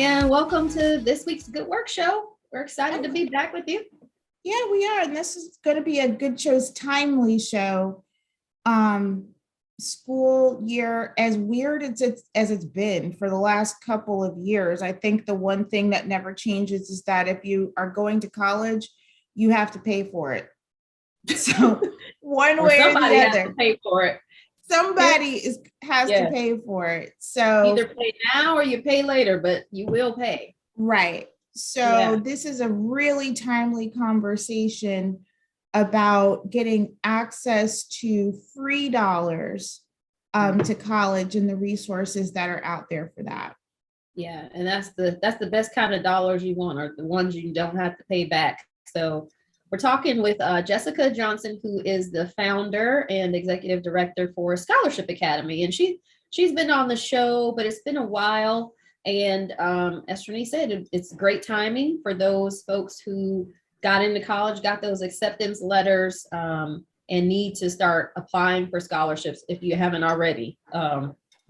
and welcome to this week's Good Work Show. We're excited to be back with you. Yeah, we are, and this is going to be a good show's timely show. School year, as weird as it's been for the last couple of years, I think the one thing that never changes is that if you are going to college, you have to pay for it. So one way or the somebody has other, to pay for it. somebody has to pay for it. So either pay now or you pay later, but you will pay. Right. So this is a really timely conversation about getting access to free dollars to college and the resources that are out there for that. Yeah, and that's the best kind of dollars you want, are the ones you don't have to pay back. So we're talking with Jessica Johnson, who is the founder and executive director for Scholarship Academy, and she's been on the show, but it's been a while. And as Renee said, it's great timing for those folks who got into college, got those acceptance letters, and need to start applying for scholarships if you haven't already.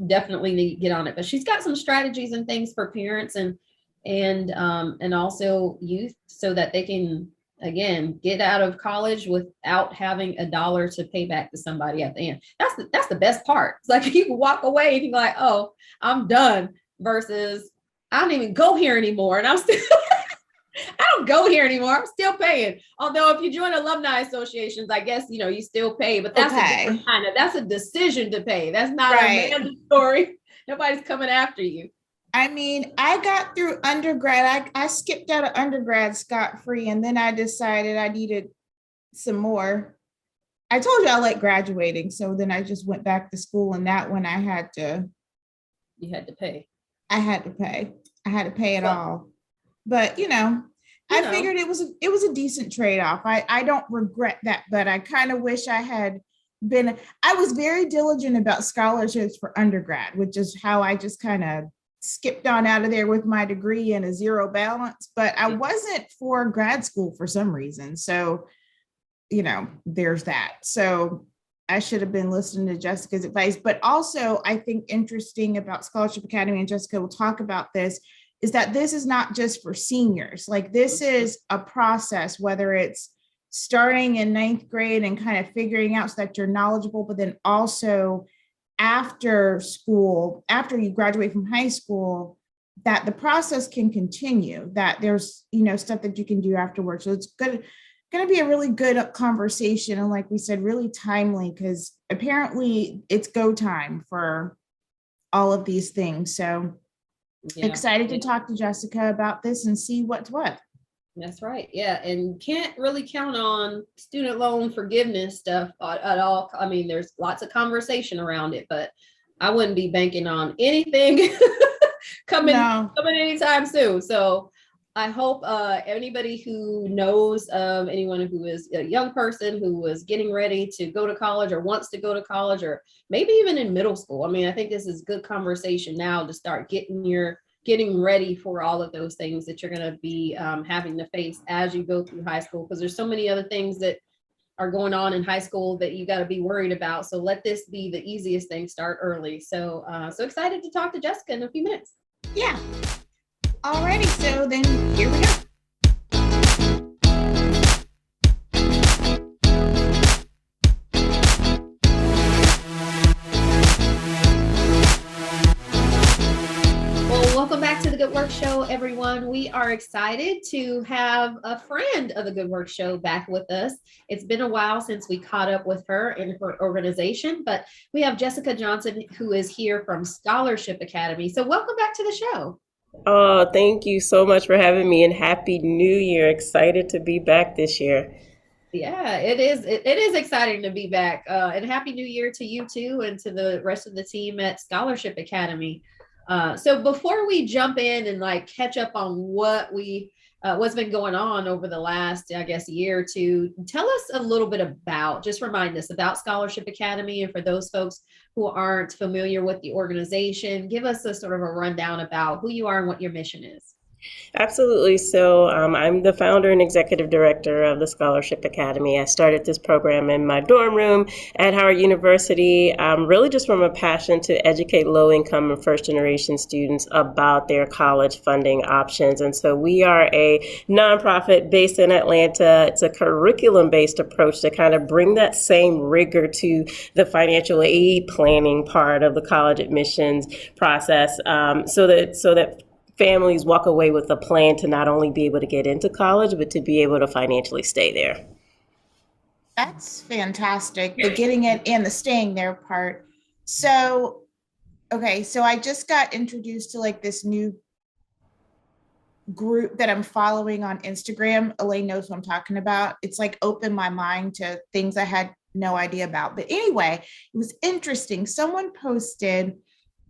Definitely need to get on it. But she's got some strategies and things for parents and also youth, so that they can, again, get out of college without having a dollar to pay back to somebody at the end. That's the best part. It's like you can walk away and you're like, oh, I'm done, versus I don't even go here anymore. And I'm still I don't go here anymore. I'm still paying. Although if you join alumni associations, I guess, you still pay, but that's a different that's a decision to pay. That's not a mandatory. Nobody's coming after you. I mean, I got through undergrad. I skipped out of undergrad scot-free, and then I decided I needed some more. I told you I like graduating. So then I just went back to school, and that one You had to pay. I had to pay it all. But I figured it was a decent trade-off. I don't regret that, but I kind of wish I was very diligent about scholarships for undergrad, which is how I just kind of skipped on out of there with my degree and a zero balance, but I wasn't for grad school for some reason. So, there's that. So I should have been listening to Jessica's advice. But also, I think interesting about Scholarship Academy, and Jessica will talk about this, is that this is not just for seniors. Like, this is a process, whether it's starting in 9th grade and kind of figuring out so that you're knowledgeable, but then also after school, after you graduate from high school, that the process can continue, that there's, stuff that you can do afterwards. So it's going to be a really good conversation. And like we said, really timely, because apparently it's go time for all of these things. So excited to talk to Jessica about this and see what's what. That's right. Yeah. And can't really count on student loan forgiveness stuff at all. I mean, there's lots of conversation around it, but I wouldn't be banking on anything coming anytime soon. So I hope anybody who knows of anyone who is a young person who was getting ready to go to college or wants to go to college, or maybe even in middle school. I mean, I think this is good conversation now to start getting ready for all of those things that you're going to be having to face as you go through high school, because there's so many other things that are going on in high school that you got to be worried about. So let this be the easiest thing. Start early. So excited to talk to Jessica in a few minutes. Yeah. Alrighty, so then here we go. Welcome back to the Good Work Show, everyone. We are excited to have a friend of the Good Work Show back with us. It's been a while since we caught up with her and her organization, but we have Jessica Johnson, who is here from Scholarship Academy. So welcome back to the show. Oh, thank you so much for having me, and Happy New Year. Excited to be back this year. Yeah, it is. It is exciting to be back. And Happy New Year to you too, and to the rest of the team at Scholarship Academy. So before we jump in and catch up on what's been going on over the last, I guess, year or two, tell us a little bit just remind us about Scholarship Academy. And for those folks who aren't familiar with the organization, give us a sort of a rundown about who you are and what your mission is. Absolutely. So I'm the founder and executive director of the Scholarship Academy. I started this program in my dorm room at Howard University, really just from a passion to educate low-income and first-generation students about their college funding options. And so we are a nonprofit based in Atlanta. It's a curriculum-based approach to kind of bring that same rigor to the financial aid planning part of the college admissions process, so that families walk away with a plan to not only be able to get into college, but to be able to financially stay there. That's fantastic. The getting it and the staying there part. So, okay, so I just got introduced to like this new group that I'm following on Instagram. Elaine knows what I'm talking about. It's like opened my mind to things I had no idea about. But anyway, it was interesting. Someone posted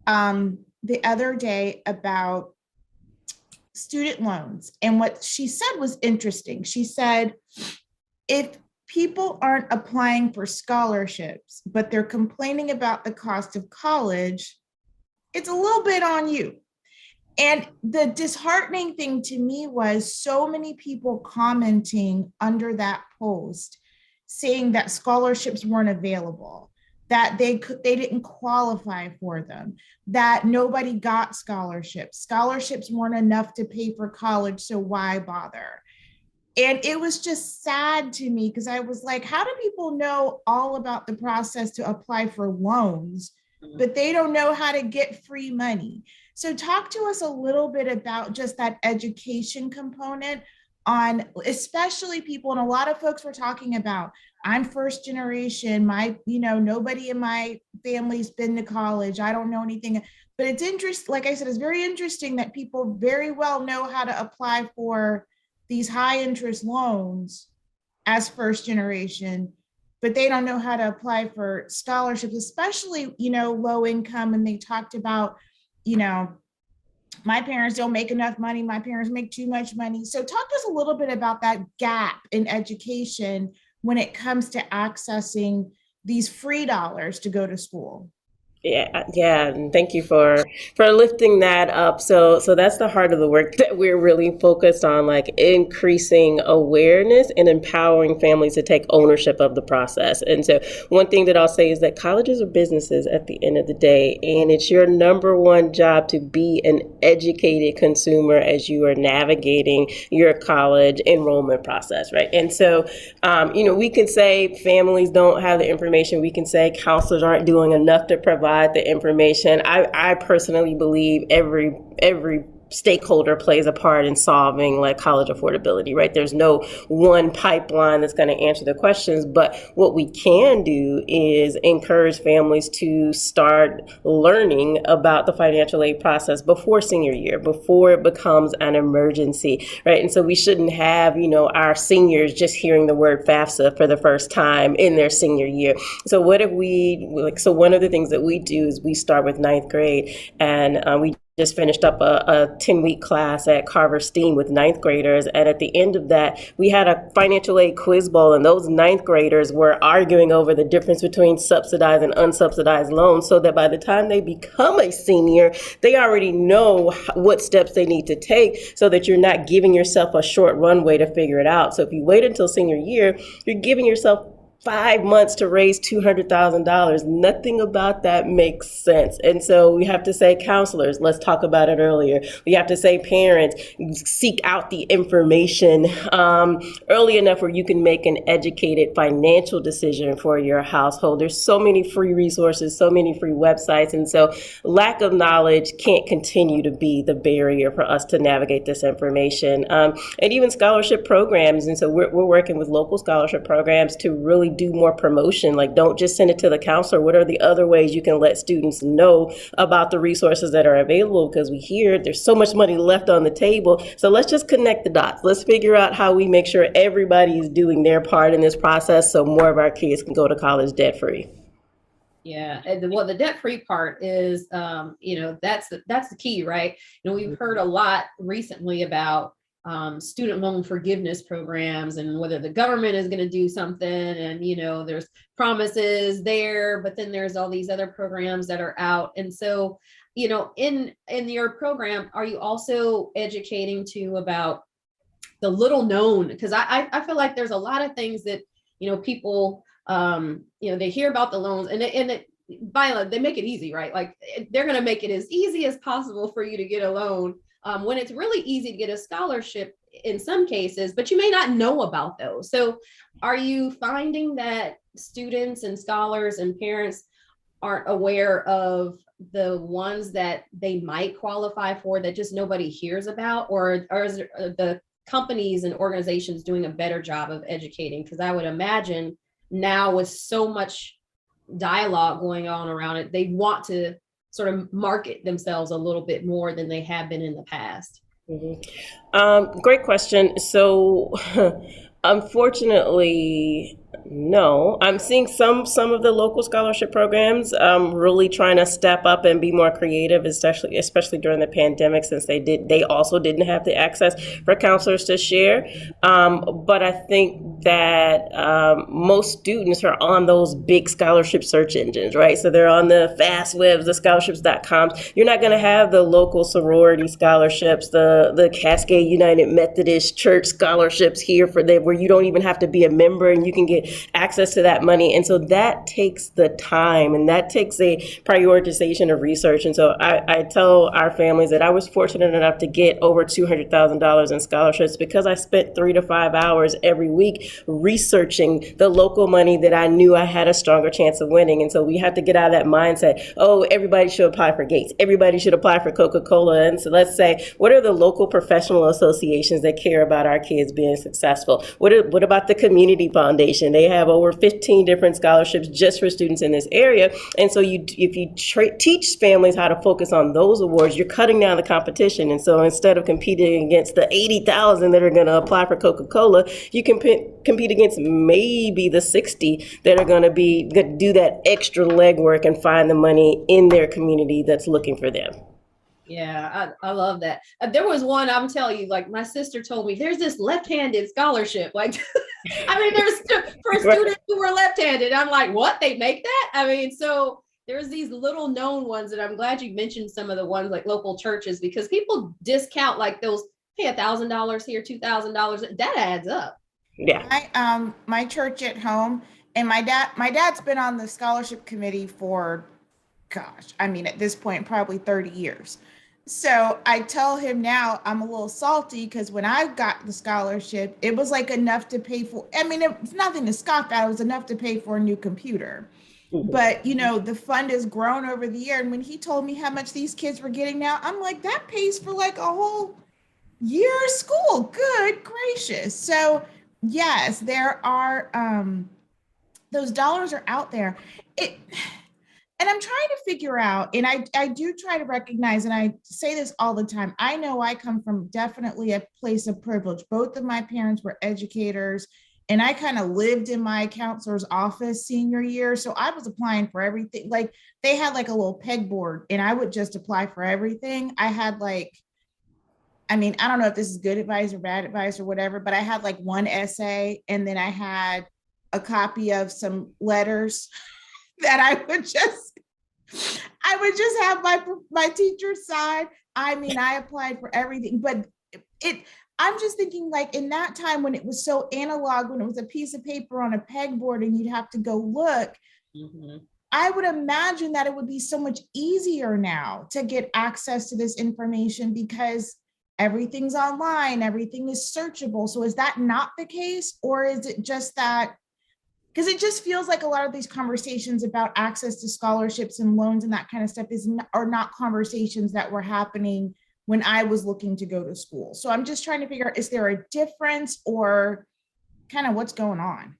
the other day about student loans. And what she said was interesting. She said, if people aren't applying for scholarships, but they're complaining about the cost of college, it's a little bit on you. And the disheartening thing to me was so many people commenting under that post saying that scholarships weren't available, that they didn't qualify for them, that nobody got scholarships. Scholarships weren't enough to pay for college, so why bother? And it was just sad to me because I was like, how do people know all about the process to apply for loans, but they don't know how to get free money? So talk to us a little bit about just that education component on, especially people, and a lot of folks were talking about, I'm first generation, nobody in my family's been to college, I don't know anything. But it's interesting, like I said, it's very interesting that people very well know how to apply for these high interest loans as first generation, but they don't know how to apply for scholarships, especially, low income. And they talked about, my parents don't make enough money, my parents make too much money. So talk to us a little bit about that gap in education when it comes to accessing these free dollars to go to school. Yeah, and thank you for lifting that up. So that's the heart of the work that we're really focused on, like increasing awareness and empowering families to take ownership of the process. And so one thing that I'll say is that colleges are businesses at the end of the day, and it's your number one job to be an educated consumer as you are navigating your college enrollment process, right? And so, we can say families don't have the information. We can say counselors aren't doing enough to provide the information. I personally believe every stakeholder plays a part in solving like college affordability, right? There's no one pipeline that's going to answer the questions, but what we can do is encourage families to start learning about the financial aid process before senior year, before it becomes an emergency, right? And so we shouldn't have, our seniors just hearing the word FAFSA for the first time in their senior year. So what if so one of the things that we do is we start with ninth grade, and we just finished up a 10-week class at Carver STEAM with ninth graders. And at the end of that, we had a financial aid quiz bowl, and those ninth graders were arguing over the difference between subsidized and unsubsidized loans, so that by the time they become a senior, they already know what steps they need to take, so that you're not giving yourself a short runway to figure it out. So if you wait until senior year, you're giving yourself 5 months to raise $200,000. Nothing about that makes sense. And so we have to say, counselors, let's talk about it earlier. We have to say, parents, seek out the information early enough where you can make an educated financial decision for your household. There's so many free resources, so many free websites. And so lack of knowledge can't continue to be the barrier for us to navigate this information. And even scholarship programs. And so we're working with local scholarship programs to really do more promotion. Like, don't just send it to the counselor. What are the other ways you can let students know about the resources that are available? Because we hear there's so much money left on the table. So let's just connect the dots. Let's figure out how we make sure everybody is doing their part in this process so more of our kids can go to college debt free. Yeah, and the debt-free part is, that's the key, right? We've heard a lot recently about student loan forgiveness programs and whether the government is going to do something, and there's promises there, but then there's all these other programs that are out. And so in your program, are you also educating too about the little known? Because I feel like there's a lot of things that, people, they hear about the loans and they make it easy, right? Like they're going to make it as easy as possible for you to get a loan, when it's really easy to get a scholarship in some cases, but you may not know about those. So are you finding that students and scholars and parents aren't aware of the ones that they might qualify for that just nobody hears about, or is the companies and organizations doing a better job of educating? Because I would imagine now with so much dialogue going on around it, they want to sort of market themselves a little bit more than they have been in the past. Great question. So, unfortunately, no. I'm seeing some of the local scholarship programs really trying to step up and be more creative, especially during the pandemic, since they also didn't have the access for counselors to share. But I think that most students are on those big scholarship search engines, right? So they're on the fast webs, the scholarships.com. You're not going to have the local sorority scholarships, the Cascade United Methodist Church scholarships here where you don't even have to be a member and you can get access to that money. And so that takes the time and that takes a prioritization of research. And so I tell our families that I was fortunate enough to get over $200,000 in scholarships because I spent 3 to 5 hours every week researching the local money that I knew I had a stronger chance of winning. And so we have to get out of that mindset, oh, everybody should apply for Gates, everybody should apply for Coca-Cola. And so let's say, what are the local professional associations that care about our kids being successful? What about the Community Foundation? They have over 15 different scholarships just for students in this area. And so if you teach families how to focus on those awards, you're cutting down the competition. And so instead of competing against the 80,000 that are going to apply for Coca-Cola, you can compete against maybe the 60 that are going to do that extra legwork and find the money in their community that's looking for them. Yeah, I love that. There was one, I'm telling you, like my sister told me, there's this left-handed scholarship. Like, I mean, for students who were left-handed. I'm like, what? They make that? I mean, so there's these little known ones, and I'm glad you mentioned some of the ones like local churches, because people discount like those, pay $1,000 here, $2,000. That adds up. Yeah. My church at home, and my dad's been on the scholarship committee for, gosh, I mean, at this point, probably 30 years. So I tell him now I'm a little salty because when I got the scholarship, it was like enough to pay for, I mean, it's nothing to scoff at. It was enough to pay for a new computer. Mm-hmm. But, the fund has grown over the year. And when he told me how much these kids were getting now, I'm like, that pays for like a whole year of school. Good gracious. So yes, there are, those dollars are out there. And I'm trying to figure out, and I do try to recognize, and I say this all the time, I know I come from definitely a place of privilege. Both of my parents were educators, and I kind of lived in my counselor's office senior year. So I was applying for everything. Like they had like a little pegboard, and I would just apply for everything. I had like, I mean, I don't know if this is good advice or bad advice or whatever, but I had like one essay, and then I had a copy of some letters that I would just have my teacher sign. I mean, I applied for everything, but I'm just thinking like in that time when it was so analog, when it was a piece of paper on a pegboard and you'd have to go look, mm-hmm. I would imagine that it would be so much easier now to get access to this information because everything's online, everything is searchable. So is that not the case? Or is it just that, because it just feels like a lot of these conversations about access to scholarships and loans and that kind of stuff are not conversations that were happening when I was looking to go to school. So I'm just trying to figure out, is there a difference or kind of what's going on?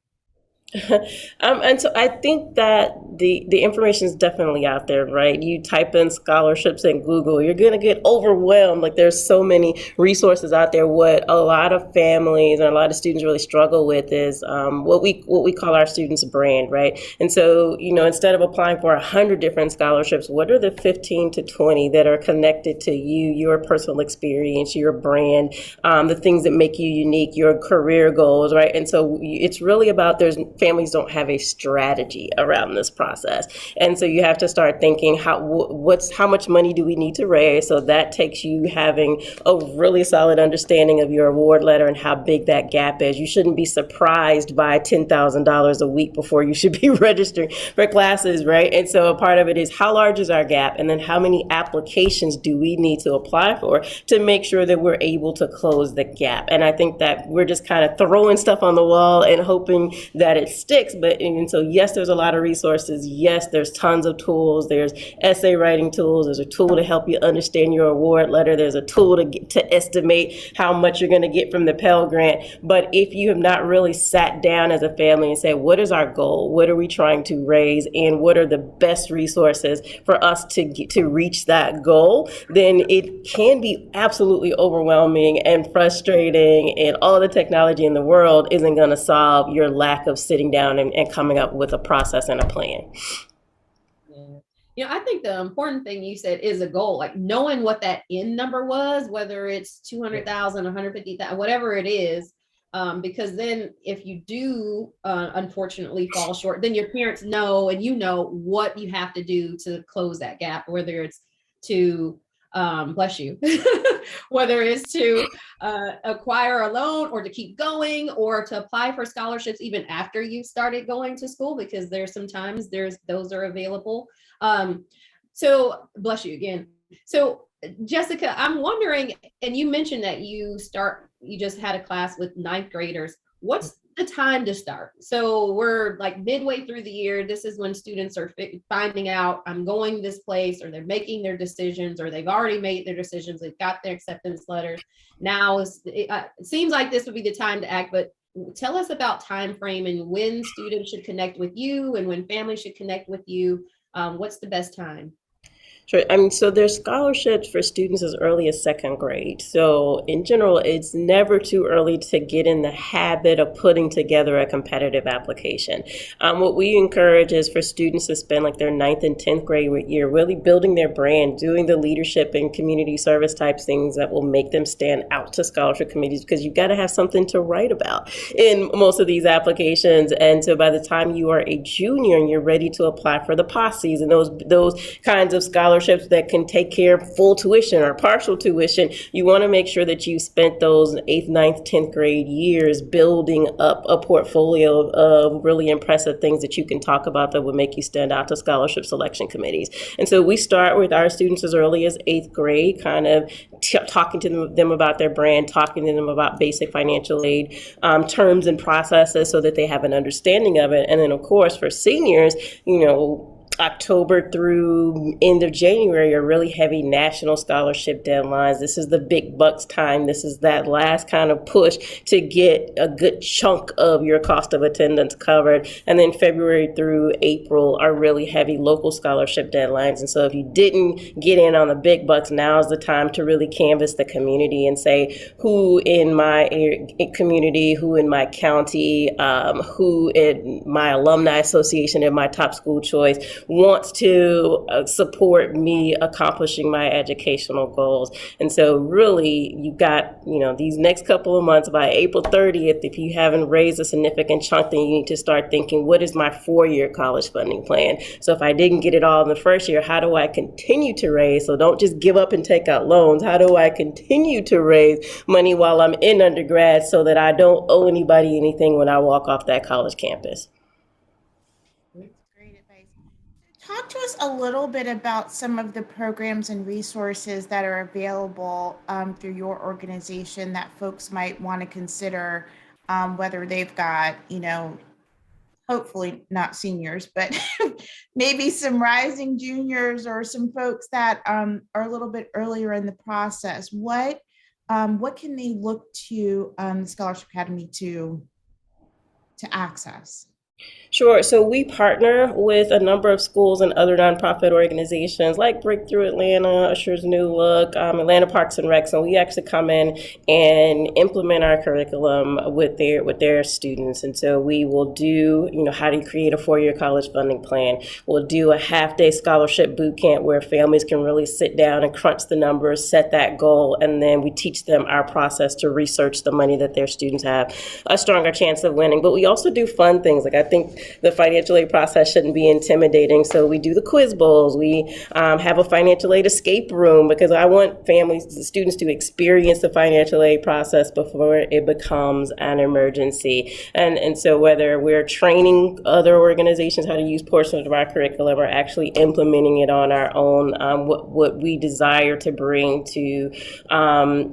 And so I think that the information is definitely out there, right? You type in scholarships in Google, you're going to get overwhelmed. Like there's so many resources out there. What a lot of families and a lot of students really struggle with is what we call our students' brand, right? And so, instead of applying for 100 different scholarships, what are the 15 to 20 that are connected to you, your personal experience, your brand, the things that make you unique, your career goals, right? And so it's really about families don't have a strategy around this process. And so you have to start thinking how much money do we need to raise? So that takes you having a really solid understanding of your award letter and how big that gap is. You shouldn't be surprised by $10,000 a week before you should be registering for classes, right? And so a part of it is how large is our gap, and then how many applications do we need to apply for to make sure that we're able to close the gap. And I think that we're just kind of throwing stuff on the wall and hoping that it sticks. And so yes, there's a lot of resources. Yes, there's tons of tools. There's essay writing tools. There's a tool to help you understand your award letter. There's a tool to estimate how much you're going to get from the Pell Grant. But if you have not really sat down as a family and said, what is our goal? What are we trying to raise? And what are the best resources for us to reach that goal? Then it can be absolutely overwhelming and frustrating, and all the technology in the world isn't going to solve your lack of sitting down and coming up with a process and a plan. I think the important thing you said is a goal, like knowing what that end number was, whether it's 200,000, 150,000, whatever it is. Because then if you do unfortunately fall short, then your parents know, and you know what you have to do to close that gap, whether it's to bless you, whether it's to acquire a loan or to keep going or to apply for scholarships even after you started going to school, because sometimes those are available. So bless you again. So Jessica, I'm wondering, and you mentioned that you just had a class with ninth graders. What's the time to start? So we're like midway through the year. This is when students are finding out I'm going this place, or they're making their decisions, or they've already made their decisions. They've got their acceptance letters. Now it seems like this would be the time to act, but tell us about time frame and when students should connect with you and when families should connect with you. What's the best time? Sure. So there's scholarships for students as early as second grade. So in general, it's never too early to get in the habit of putting together a competitive application. What we encourage is for students to spend like their 9th and 10th grade year really building their brand, doing the leadership and community service type things that will make them stand out to scholarship committees, because you've got to have something to write about in most of these applications. And so by the time you are a junior and you're ready to apply for the posses and those kinds of scholarships that can take care of full tuition or partial tuition, you want to make sure that you spent those 8th, 9th, 10th grade years building up a portfolio of really impressive things that you can talk about that would make you stand out to scholarship selection committees. And so we start with our students as early as 8th grade, kind of talking to them about their brand, talking to them about basic financial aid terms and processes so that they have an understanding of it. And then, of course, for seniors, October through end of January are really heavy national scholarship deadlines. This is the big bucks time. This is that last kind of push to get a good chunk of your cost of attendance covered. And then February through April are really heavy local scholarship deadlines. And so if you didn't get in on the big bucks, now is the time to really canvass the community and say who in my community, who in my county, who in my alumni association and my top school choice wants to support me accomplishing my educational goals. And so really you've got, these next couple of months by April 30th, if you haven't raised a significant chunk, then you need to start thinking, what is my 4-year college funding plan? So if I didn't get it all in the first year, how do I continue to raise? So don't just give up and take out loans. How do I continue to raise money while I'm in undergrad so that I don't owe anybody anything when I walk off that college campus? Talk to us a little bit about some of the programs and resources that are available through your organization that folks might want to consider, whether they've got, hopefully not seniors, but maybe some rising juniors or some folks that are a little bit earlier in the process. What can they look to the Scholarship Academy to access? Sure. So we partner with a number of schools and other nonprofit organizations like Breakthrough Atlanta, Usher's New Look, Atlanta Parks and Recs, and we actually come in and implement our curriculum with their students. And so we will do, how do you create a 4-year college funding plan? We'll do a half-day scholarship boot camp where families can really sit down and crunch the numbers, set that goal, and then we teach them our process to research the money that their students have a stronger chance of winning. But we also do fun things. Like I think the financial aid process shouldn't be intimidating. So we do the quiz bowls. We have a financial aid escape room because I want families, students to experience the financial aid process before it becomes an emergency. And so whether we're training other organizations how to use portions of our curriculum or actually implementing it on our own, what we desire to bring to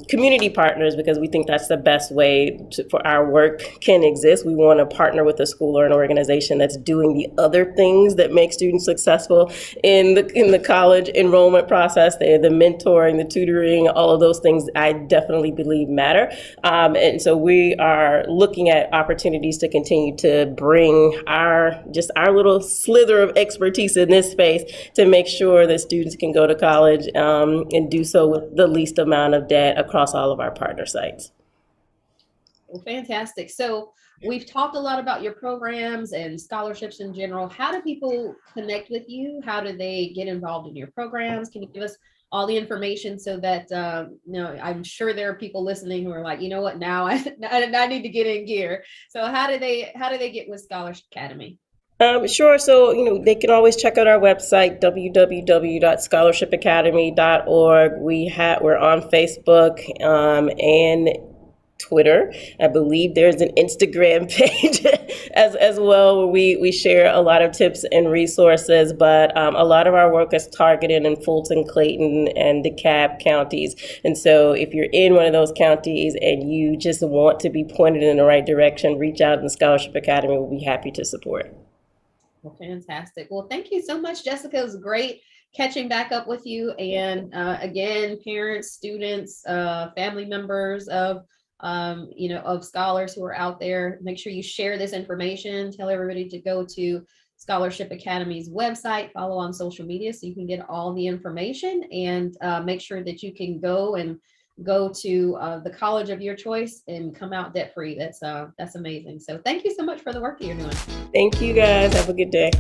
community partners, because we think that's the best way for our work can exist. We want to partner with a school or an organization that's doing the other things that make students successful in the college enrollment process, the mentoring, the tutoring, all of those things I definitely believe matter. And so we are looking at opportunities to continue to bring our little slither of expertise in this space to make sure that students can go to college and do so with the least amount of debt across all of our partner sites. Well, fantastic. So we've talked a lot about your programs and scholarships in general. How do people connect with you? How do they get involved in your programs? Can you give us all the information so that, I'm sure there are people listening who are like, you know what, now I need to get in gear. So how do they get with Scholarship Academy? Sure. So, they can always check out our website, www.scholarshipacademy.org. We're on Facebook and Twitter. I believe there's an Instagram page as well, where we share a lot of tips and resources, but a lot of our work is targeted in Fulton, Clayton, and DeKalb counties. And so if you're in one of those counties and you just want to be pointed in the right direction, reach out, and the Scholarship Academy will be happy to support. Well, fantastic. Well, thank you so much, Jessica. It was great catching back up with you. And again, parents, students, family members of scholars who are out there, make sure you share this information. Tell everybody to go to Scholarship Academy's website, follow on social media so you can get all the information, and make sure that you can go to the college of your choice and come out debt free. That's amazing. So thank you so much for the work that you're doing. Thank you guys. Have a good day.